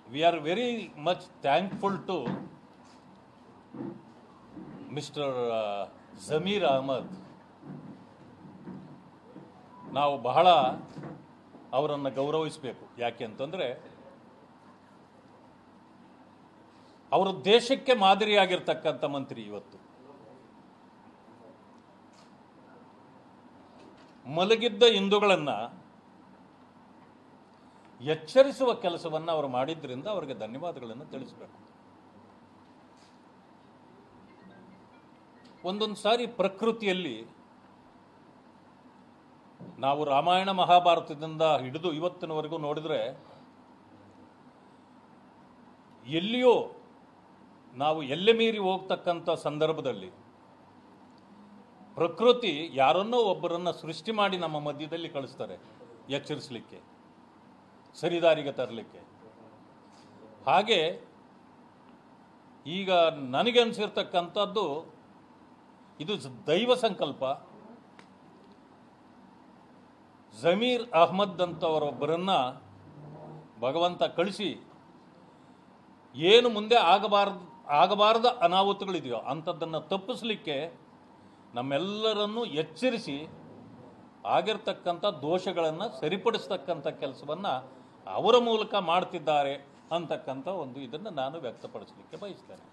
we are very much thankful to Mr. Zamir Ahmad. ನಾವು ಬಹಳ ಅವರನ್ನು ಗೌರವಿಸಬೇಕು. ಯಾಕೆ ಅಂತಂದರೆ ಅವರು ದೇಶಕ್ಕೆ ಮಾದರಿಯಾಗಿರ್ತಕ್ಕಂಥ ಮಂತ್ರಿ. ಇವತ್ತು ಮಲಗಿದ್ದ ಹಿಂದೂಗಳನ್ನು ಎಚ್ಚರಿಸುವ ಕೆಲಸವನ್ನು ಅವರು ಮಾಡಿದ್ರಿಂದ ಅವರಿಗೆ ಧನ್ಯವಾದಗಳನ್ನು ತಿಳಿಸಬೇಕು. ಒಂದೊಂದು ಸಾರಿ ಪ್ರಕೃತಿಯಲ್ಲಿ ನಾವು ರಾಮಾಯಣ ಮಹಾಭಾರತದಿಂದ ಹಿಡಿದು ಇವತ್ತಿನವರೆಗೂ ನೋಡಿದ್ರೆ ಎಲ್ಲಿಯೋ ನಾವು ಎಲ್ಲೆ ಮೀರಿ ಹೋಗ್ತಕ್ಕಂಥ ಸಂದರ್ಭದಲ್ಲಿ ಪ್ರಕೃತಿ ಯಾರನ್ನೋ ಒಬ್ಬರನ್ನು ಸೃಷ್ಟಿ ಮಾಡಿ ನಮ್ಮ ಮಧ್ಯದಲ್ಲಿ ಕಳಿಸ್ತಾರೆ ಎಚ್ಚರಿಸಲಿಕ್ಕೆ, ಸರಿದಾರಿಗೆ ತರಲಿಕ್ಕೆ. ಹಾಗೆ ಈಗ ನನಗೆ ಅನಿಸಿರ್ತಕ್ಕಂಥದ್ದು ಇದು ದೈವ ಸಂಕಲ್ಪ. ಜಮೀರ್ ಅಹ್ಮದ್ ಅಂತವರೊಬ್ಬರನ್ನ ಭಗವಂತ ಕಳಿಸಿ ಏನು ಮುಂದೆ ಆಗಬಾರದ ಅನಾಹುತಗಳಿದೆಯೋ ಅಂಥದ್ದನ್ನು ತಪ್ಪಿಸಲಿಕ್ಕೆ ನಮ್ಮೆಲ್ಲರನ್ನೂ ಎಚ್ಚರಿಸಿ ಆಗಿರ್ತಕ್ಕಂಥ ದೋಷಗಳನ್ನು ಸರಿಪಡಿಸ್ತಕ್ಕಂಥ ಕೆಲಸವನ್ನು ಅವರ ಮೂಲಕ ಮಾಡ್ತಿದ್ದಾರೆ ಅಂತಕ್ಕಂಥ ಒಂದು ಇದನ್ನು ನಾನು ವ್ಯಕ್ತಪಡಿಸಲಿಕ್ಕೆ ಬಯಸ್ತೇನೆ.